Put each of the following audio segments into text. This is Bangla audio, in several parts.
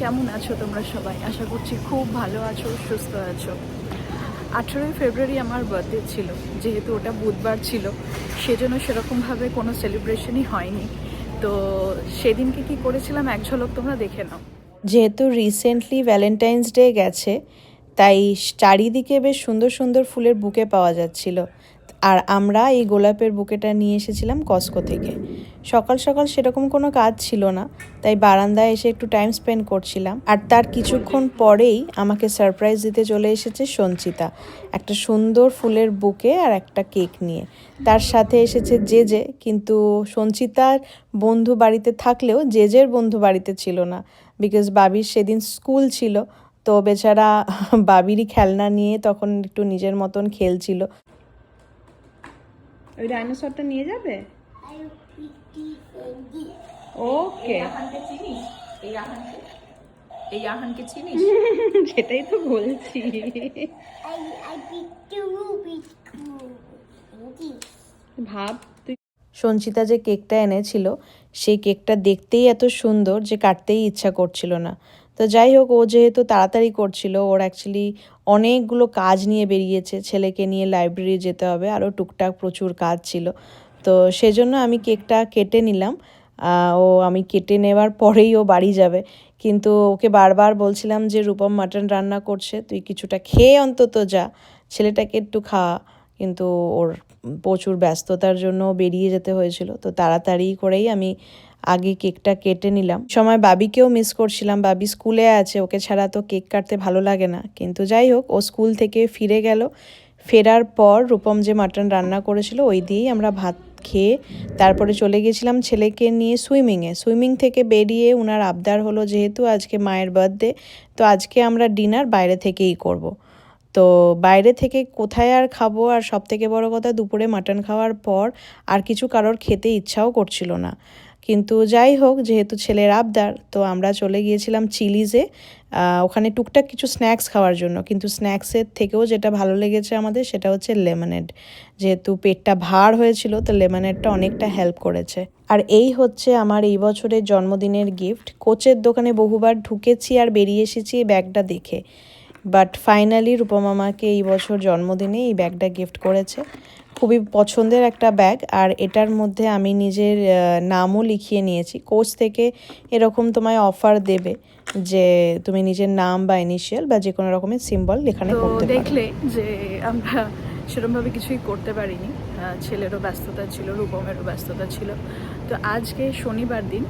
কেমন আছো তোমরা সবাই? আশা করছি খুব ভালো আছো, সুস্থ আছো। 18ই ফেব্রুয়ারি আমার বার্থডে ছিল, যেহেতু ওটা বুধবার ছিল সেজন্য সেরকমভাবে কোনো সেলিব্রেশনই হয়নি। তো সেদিনকে কি করেছিলাম এক ঝলক তোমরা দেখে নাও। যেহেতু রিসেন্টলি ভ্যালেন্টাইন্স ডে গেছে, তাই চারিদিকে বেশ সুন্দর সুন্দর ফুলের বুকে পাওয়া যাচ্ছিল। আর আমরা এই গোলাপের বুকেটা নিয়ে এসেছিলাম কস্কো থেকে। সকাল সকাল সেরকম কোনো কাজ ছিল না, তাই বারান্দায় এসে একটু টাইম স্পেন্ড করছিলাম। আর তার কিছুক্ষণ পরেই আমাকে সারপ্রাইজ দিতে চলে এসেছে সঞ্চিতা, একটা সুন্দর ফুলের বুকে আর একটা কেক নিয়ে। তার সাথে এসেছে জেজে, কিন্তু সঞ্চিতার বন্ধু বাড়িতে থাকলেও জেজের বন্ধু বাড়িতে ছিল না, বিকজ বাবির সেদিন স্কুল ছিল। তো বেচারা বাবিরই খেলনা নিয়ে তখন একটু নিজের মতন খেলছিল। ওই ডাইনোসরটা নিয়ে যাবে? ওকে, এই আহানকে চিনিস? সেটাই তো বলছি। ভাব তুই। সঞ্চিতা যে কেকটা এনেছিল, সেই কেকটা দেখতেই এত সুন্দর যে কাটতেই ইচ্ছা করছিল না। তো যাই হোক, ও যেহেতু তাড়াতাড়ি করছিল, ওর অ্যাকচুয়ালি অনেকগুলো কাজ নিয়ে বেরিয়েছে, ছেলেকে নিয়ে লাইব্রেরি যেতে হবে, আরও টুকটাক প্রচুর কাজ ছিল। তো সেজন্য আমি কেকটা কেটে নিলাম। আমি কেটে নেওয়ার পরেই ও বাড়ি যাবে, কিন্তু ওকে বারবার বলছিলাম যে রূপম মাটন রান্না করছে, তুই কিছুটা খেয়ে অন্তত যা, ছেলেটাকে একটু খাওয়া। কিন্তু ওর প্রচুর ব্যস্ততার জন্য বেরিয়ে যেতে হয়েছিল, তো তাড়াতাড়ি করেই আমি আগে কেকটা কেটে নিলাম। সময় বাবিকেও মিস করছিলাম, বাবি স্কুলে আছে, ওকে ছাড়া তো কেক কাটতে ভালো লাগে না। কিন্তু যাই হোক, ও স্কুল থেকে ফিরে গেল। ফেরার পর রূপম যে মাটন রান্না করেছিল ওই দিয়েই আমরা ভাত খেয়ে তারপরে চলে গেছিলাম ছেলেকে নিয়ে সুইমিংয়ে। সুইমিং থেকে বেরিয়ে ওনার আবদার হলো যেহেতু আজকে মায়ের বার্থডে, তো আজকে আমরা ডিনার বাইরে থেকেই করব। তো বাইরে থেকে কোথায় আর খাবো, আর সব থেকে বড় কথা দুপুরে মাটন খাওয়ার পর আর কিছু কারোর খেতে ইচ্ছাও করছিল না। কিন্তু যাই হোক, যেহেতু ছেলের আবদার, তো আমরা চলে গিয়েছিলাম চিলিজে ওখানে টুকটাক কিছু স্ন্যাক্স খাওয়ার জন্য। কিন্তু স্ন্যাক্সের থেকেও যেটা ভালো লেগেছে আমাদের সেটা হচ্ছে লেমনেড। যেহেতু পেটটা ভার হয়েছিল, তো লেমনেডটা অনেকটা হেল্প করেছে। আর এই হচ্ছে আমার এই বছরের জন্মদিনের গিফট। কোচের দোকানে বহুবার ঢুকেছি আর বেরিয়ে এসেছি এই ব্যাগটা দেখে, বাট ফাইনালি রূপম আমাকে এই বছর জন্মদিনে এই ব্যাগটা গিফট করেছে। খুবই পছন্দের একটা ব্যাগ, আর এটার মধ্যে আমি নিজের নামও লিখিয়ে নিয়েছি। কোচ থেকে এরকম তোমায় অফার দেবে যে তুমি নিজের নাম বা ইনিশিয়াল বা যে কোনো রকমের সিম্বল এখানে করতে পারো। দেখলে যে আমরা সেরকমভাবে কিছুই করতে পারিনি, ছেলেরও ব্যস্ততা ছিল, রূপমেরও ব্যস্ততা ছিল। তো আজকে শনিবার দিন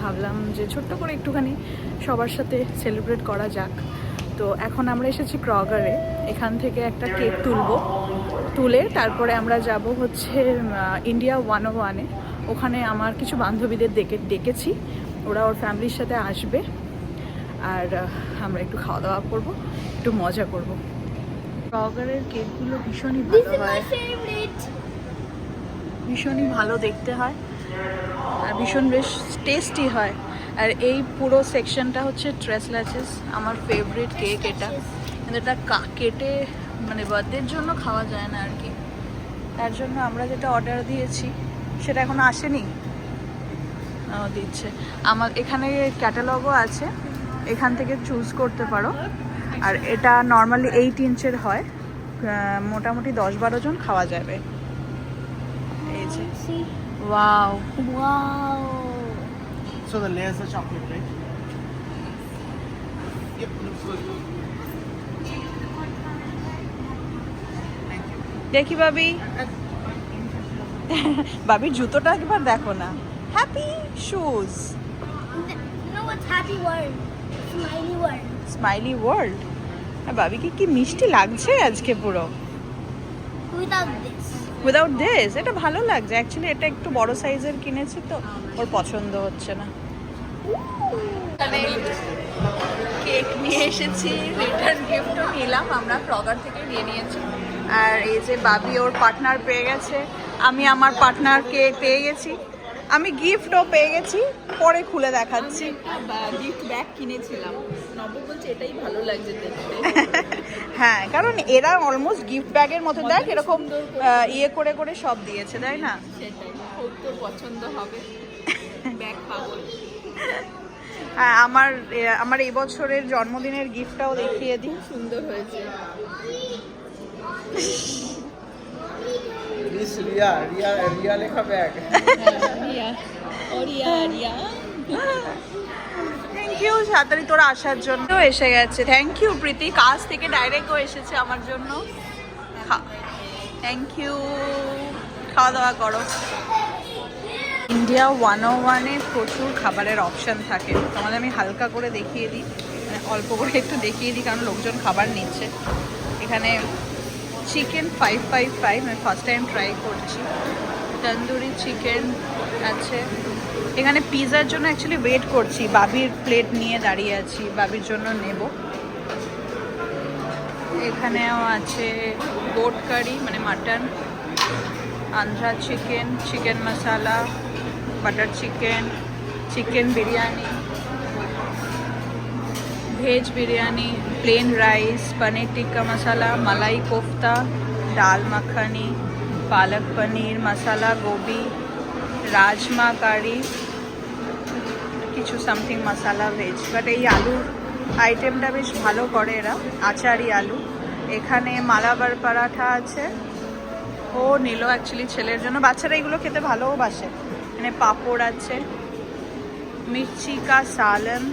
ভাবলাম যে ছোট্ট করে একটুখানি সবার সাথে সেলিব্রেট করা যাক। তো এখন আমরা এসেছি ক্রগারে, এখান থেকে একটা কেক তুলে তারপরে আমরা যাব হচ্ছে ইন্ডিয়া 101-এ। ওখানে আমার কিছু বান্ধবীদের ডেকেছি, ওরা ওর ফ্যামিলির সাথে আসবে, আর আমরা একটু খাওয়া দাওয়া করবো, একটু মজা করবো। ক্রগারের কেকগুলো ভীষণই ভালো হয়, ভীষণই ভালো দেখতে হয় আর ভীষণ বেশ টেস্টি হয়। আর এই পুরো সেকশনটা হচ্ছে ট্রেস ল্যাচেস, আমার ফেভারিট কেক এটা। কিন্তু এটা কেটে মানে বার্থডের জন্য খাওয়া যায় না আর কি, তার জন্য আমরা যেটা অর্ডার দিয়েছি সেটা এখনো আসেনি, দিচ্ছে। আমার এখানে ক্যাটালগও আছে, এখান থেকে চুজ করতে পারো। আর এটা নর্মালি 8 ইঞ্চের হয়, মোটামুটি 10-12 জন খাওয়া যাবে। এই যে wow Wow. So the layers are chocolate, right? Yep, looks good. Thank you. দেখি বাবি, বাবির জুতোটা একবার দেখো না, happy shoes, You know what's happy word? Smiley word. Smiley world. বাবিকে কি মিষ্টি লাগছে আজকে পুরো। Without this. উইদাউট দিস এটা ভালো লাগছে অ্যাকচুয়ালি, এটা একটু বড় সাইজের কিনেছি তো ওর পছন্দ হচ্ছে না। কেক নিয়ে এসেছি, রিটার্ন গিফটও নিলাম, আমরা ক্রগার থেকে নিয়েছি। আর এই যে বাবি ওর পার্টনার পেয়ে গেছে, আমি আমার পার্টনারকে পেয়ে গেছি, আমি গিফটও পেয়ে গেছি, পরে খুলে দেখাচ্ছি। গিফট ব্যাগ কিনেছিলাম, নব বলছে এটাই ভালো লাগছে দেখতে। হ্যাঁ, কারণ এরা অলমোস্ট গিফট ব্যাগের মতো দেখ এরকম ইয়ে করে করে সব দিয়েছে, তাই না? সেটাই, খুব তোর পছন্দ হবে, ব্যাগ পাগল। আমার এই বছরের জন্মদিনের গিফটটাও দেখিয়ে দিই। সুন্দর হয়েছে। Miss Ria লেখা ব্যাগ। রিয়া ও রিয়া রিয়া থ্যাংক ইউ সাতারি তোরা আসার জন্য। এসে গেছে, থ্যাংক ইউ প্রীতি, কাজ থেকে ডাইরেক্ট ও এসেছে আমার জন্য। থ্যাংক ইউ, খাওয়া দাওয়া করো। ইন্ডিয়া 101-এ প্রচুর খাবারের অপশান থাকে, তোমাদের আমি হালকা করে দেখিয়ে দিই, মানে অল্প করে একটু দেখিয়ে দিই কারণ লোকজন খাবার নিচ্ছে। এখানে চিকেন 555 আমি ফার্স্ট টাইম ট্রাই করছি, তন্দুরি চিকেন আছে। এখানে পিৎজার জন্য অ্যাকচুয়ালি ওয়েট করছি, বাবির প্লেট নিয়ে দাঁড়িয়ে আছি, বাবির জন্য নেব। এখানেও আছে গোট কারি মানে mutton, Andhra chicken, chicken masala, butter chicken, chicken biryani, veg biryani, plain rice, paneer tikka masala, malai kofta, dal makhani, পালক পনির মশালা, গোবি, রাজমা কারি, কিছু সামথিং মশালা ভেজ। বাট এই আলুর আইটেমটা বেশ ভালো করে এরা, আচারি আলু। এখানে মালাবার পরাঠা আছে, ও নিল অ্যাকচুয়ালি ছেলের জন্য, বাচ্চারা এগুলো খেতে ভালোবাসে। এখানে পাঁপড় আছে, মির্চি কা সালন,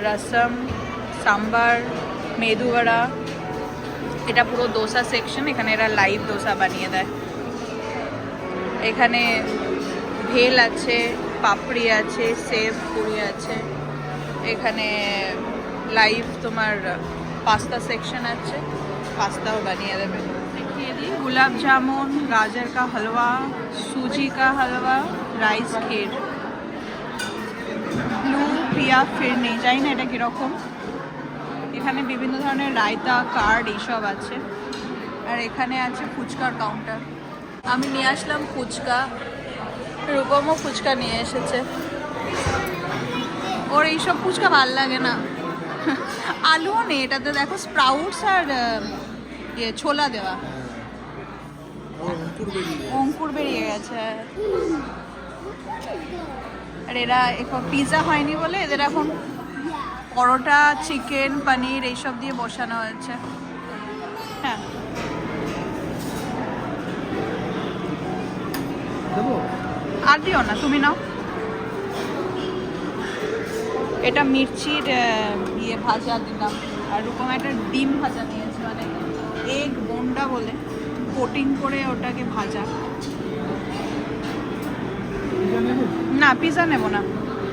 রসম, সাম্বার, মেদুবড়া। এটা পুরো দোসা সেকশন, এখানে এরা লাইভ দোসা বানিয়ে দেয়। এখানে ভেল আছে, পাপড়ি আছে, সেব পুরি আছে। এখানে লাইভ তোমার পাস্তা সেকশন আছে, পাস্তাও বানিয়ে দেবে। দেখিয়ে দিই, গুলাব জামুন, গাজর কা হালুয়া, সুজি কা হালুয়া, রাইস ক্ষীর, ব্লু পিয়া ফিরনি, জানি না এটা কীরকম। এখানে বিভিন্ন ধরনের রায়তা, কার্ড এইসব আছে। আর এখানে আছে ফুচকার কাউন্টার। আমি নিয়ে আসলাম ফুচকা, রূপমও ফুচকা নিয়ে এসেছে। ওর এইসব ফুচকা ভাল লাগে না, আলুও নেই এটাতে, দেখো স্প্রাউটস আর ছোলা দেওয়া, অঙ্কুর বেরিয়ে গেছে। আর এরা এখন পিৎজা হয়নি বলে এদের এখন পরোটা, চিকেন, পনির এইসব দিয়ে বসানো হয়েছে। হ্যাঁ আর দিও না, তুমি নাও। এটা মির্চির ভাজা দিলাম, আর ওরকম একটা ডিম ভাজা নিয়েছে, মানে এগ বোন্ডা বলে, কোটিং করে ওটাকে ভাজা। না পিৎজা নেব না,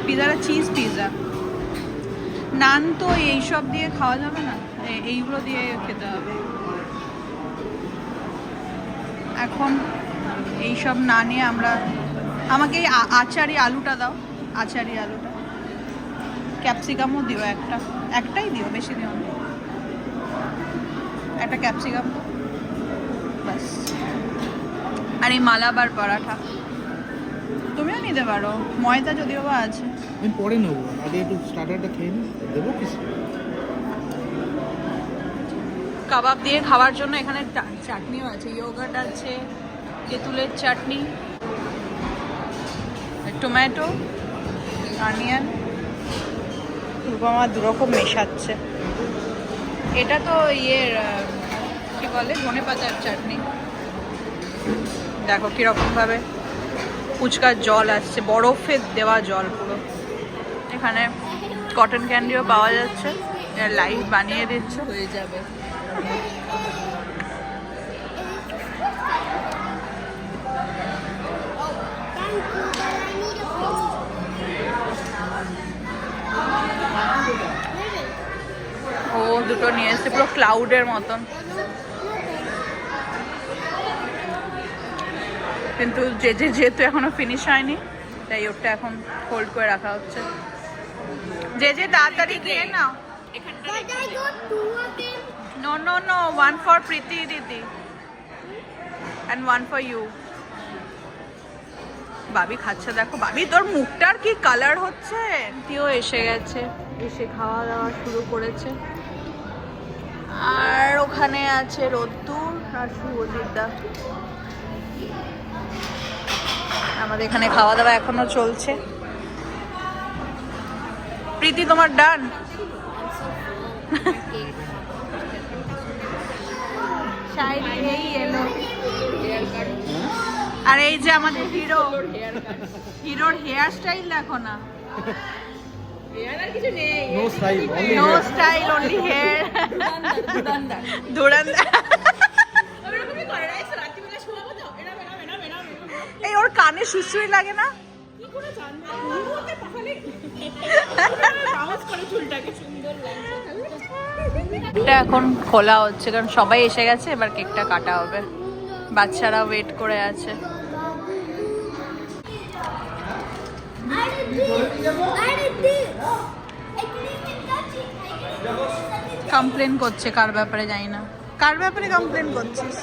পিৎজাটা চিজ পিৎজা। নান তো এইসব দিয়ে খাওয়া যাবে না, এইগুলো দিয়ে খেতে হবে। এখন এইসব না নিয়ে আমাকে এই আচারি আলুটা দাও, আচারি আলুটা, ক্যাপসিকামও দিও, একটাই দিও, বেশি দিও না, একটা ক্যাপসিকাম ব্যাস। আর এই মালাবার পরাঠা তুমিও নিতে পারো, ময়দা যদিও বা আছে। আমি পরে নেবো, আগে একটু স্টার্টারটা খেয়ে নিই, দেবো কিছু। কাবাব দিয়ে খাওয়ার জন্য এখানে চাটনিও আছে, ইয়োগার্ট আছে, তেঁতুলের চাটনি, টমেটো, অনিয়ন, রূপমা দুরকম মেশাচ্ছে। এটা তো কি বলে, ধনেপাতার চাটনি। দেখো কিরকমভাবে ফুচকার জল আসছে, বরফের দেওয়া জল পুরো। এখানে কটন ক্যান্ডিও পাওয়া যাচ্ছে, লাইভ বানিয়ে দিচ্ছে, হয়ে যাবে। ও দুটো নিয়ে এসছে পুরো ক্লাউডের মতন, কিন্তু যেহেতু এখনো ফিনিশ হয়নি তাই ওটা এখন হোল্ড করে রাখা হচ্ছে। যে তাড়াতাড়ি গিয়ে নাও। But I got two of them. No, one for Preeti Didi and one for you. বাবি খাচ্ছে, দেখো বাবি তোর মুখটার কি কালার হচ্ছে। তিও এসে গেছে, এসে খাওয়া দাওয়া শুরু করেছে। আর ওখানে আছে রোদ্দুর আর শুভজিৎদা। আমাদের এখানে খাওয়া দাওয়া এখনো চলছে। প্রীতি তোমার ডান? শাইনি এই এলো। আর এই যে আমাদের হিরোর হেয়ার স্টাইল দেখো না। No style, no style, only hair. ধুরন্ধর। এই ওর কানে সুসুই লাগে না? কেকটা এখন খোলা হচ্ছে কারণ সবাই এসে গেছে, এবার কেকটা কাটা হবে। বাচ্চারা ওয়েট করে আছে। কমপ্লেন করছে কার ব্যাপারে জানি না, কার ব্যাপারে কমপ্লেন করছিস?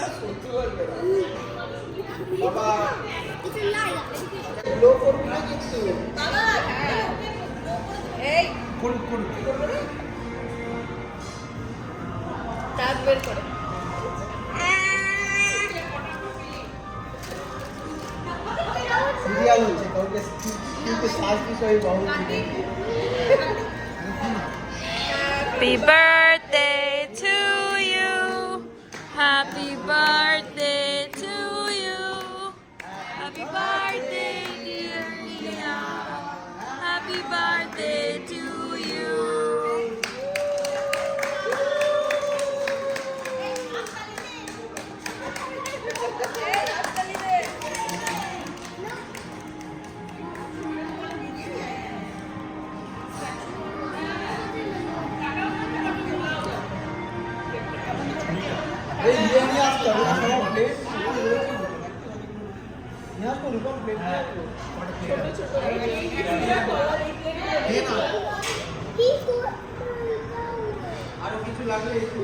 সিরিয়াল হচ্ছে কাউকে কিন্তু শ্বাস বিষয়ে বহু Happy birthday to you. Happy birthday to you. Happy birthday, dear Nia. Happy birthday to you. এই নিয়ে নিয়ে আসতে হবে না সব প্লেট নিয়ে আসবো রূপম প্লেট আরো কিছু লাগবে একটু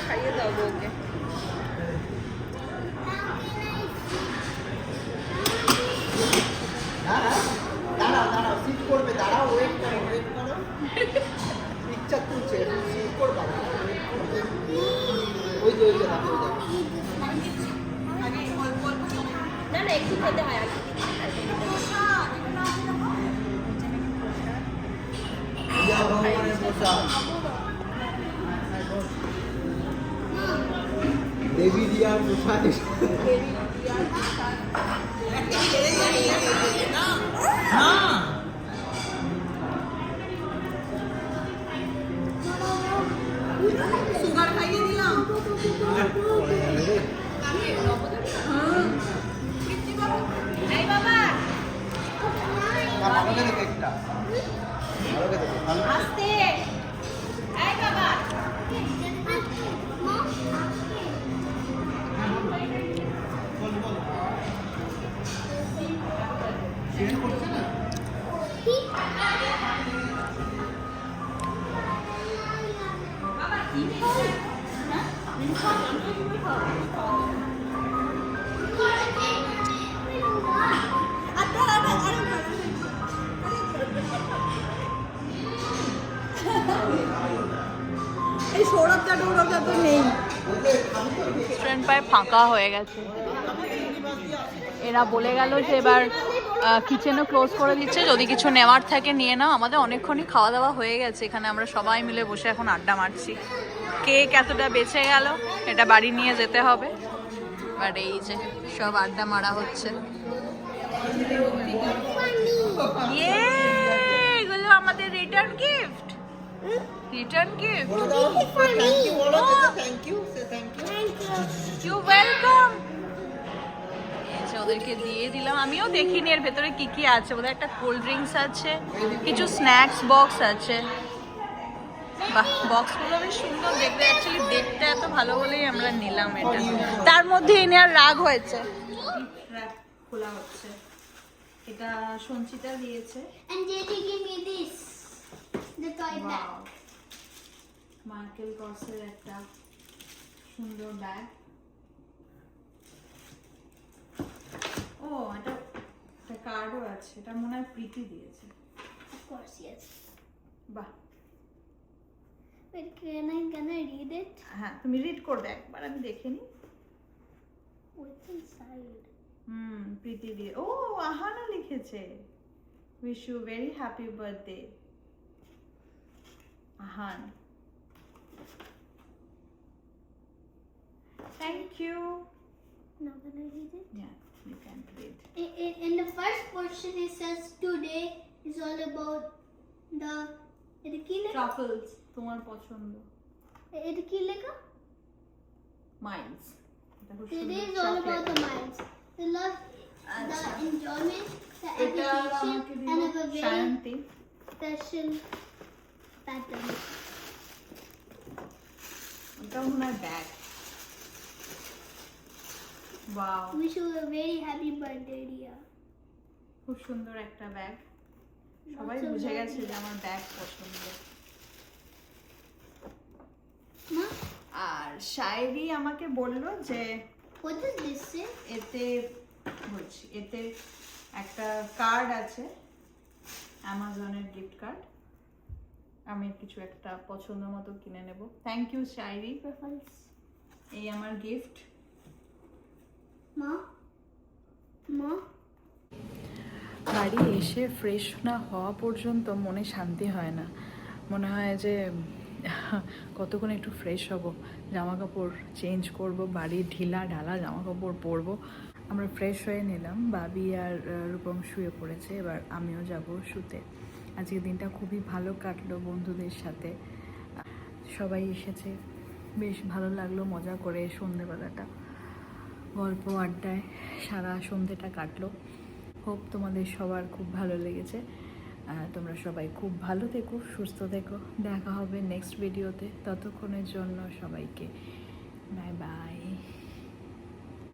খাইয়ে দাও ওকে। দাঁড়াও সিট করবে, দাঁড়াও ওয়েট করো পিকচার তুলছে সিট করবা ওই যে দেখো না না একটু খেতে হয় আর ভগবানের প্রসাদ দেবী দিয়ার প্রসাদ সুগার খাইয়ে দিলাম। এই বাবা ভালো খেতে কেকটা ভালো খেতে আস্তে। এই বাবা এই সৌরভটা টৌরভটা তো নেই, রেস্টুরেন্ট প্রায় ফাঁকা হয়ে গেছে। এরা বলে গেল যে এবার কিচেনও ক্লোজ করে দিচ্ছে, যদি কিছু নেওয়ার থাকে নিয়ে নাও। আমাদের অনেকক্ষণই খাওয়া দাওয়া হয়ে গেছে, এখানে আমরা সবাই মিলে বসে এখন আড্ডা মারছি। কেক এতটা বেঁচে গেল, এটা বাড়ি নিয়ে যেতে হবে। বাট এই যে সব আড্ডা মারা হচ্ছে। ইয়ে, এগুলো আমাদের return gift. Return gift. Thank you say thank you you welcome. ওদেরকে দিয়ে দিলাম। আমিও দেখিনি এর ভেতরে কি কি আছে। ওদের একটা কোল্ড ড্রিঙ্কস আছে, কিছু স্ন্যাক্স বক্স আছে। বাহ, বক্সগুলো বেশ সুন্দর দেখতে। অ্যাকচুয়ালি দেখতে এত ভালো বলেই আমরা নিলাম এটা। তার মধ্যে এনে আর রাগ হয়েছে। খোলা হচ্ছে। এটা সঞ্চিতা দিয়েছে। And Daddy gave me this. The toy bag. Michael কসের একটা সুন্দর ব্যাগ। ও এটা কার্ডও আছে, এটা মনে হয় প্রীতি দিয়েছে। Of course, yes. বাহ, Wait, can I read it? হ্যাঁ তুমি রিড করবে একবার, আমি দেখে নিই। What's inside? হুম, প্রীতি দিয়ে, ও আহানা লিখেছে, wish you very happy birthday Ahaan. Thank you. Now can I read it? Yeah, you can read. In the first portion it says today is all about the truffles, তোমার পছন্দ। Miles. Today is all about the minds, the love, the enjoyment, the এটা application, আমাকে দিল and of a very Shayanti. special pattern. এটা মনে হয় bag. Wow, Wish you a very happy birthday, dear. খুব সুন্দর একটা ব্যাগ। সবাই Lots of বুঝে love, গেছে যে dear. আমার ব্যাগ পছন্দ। Ma, আর শায়রি আমাকে বললো যে what does this say? এতে বলছি, এতে একটা কার্ড আছে, অ্যামাজনের গিফট কার্ড। আমি কিছু একটা পছন্দ মতো কিনে নেব। থ্যাংক ইউ শায়রি, Reference. এই আমার গিফট। Ma, বাড়ি এসে ফ্রেশ না হওয়া পর্যন্ত মনে শান্তি হয় না। মনে হয় যে কতক্ষণ একটু ফ্রেশ হব, জামা কাপড় চেঞ্জ করব, বাড়ির ঢিলা ঢালা জামা কাপড় পরবো। আমরা ফ্রেশ হয়ে নিলাম, বাবি আর রূপম শুয়ে পড়েছে, এবার আমিও যাব শুতে। আজকের দিনটা খুবই ভালো কাটলো বন্ধুদের সাথে, সবাই এসেছে, বেশ ভালো লাগলো মজা করে। সন্ধেবেলাটা গল্প আড্ডায় সারা সন্ধেটা কাটলো। হোপ তোমাদের সবার খুব ভালো লেগেছে। তোমরা সবাই খুব ভালো থেকো, সুস্থ থেকো। দেখা হবে নেক্সট ভিডিওতে। ততক্ষণের জন্য সবাইকে বাই বাই।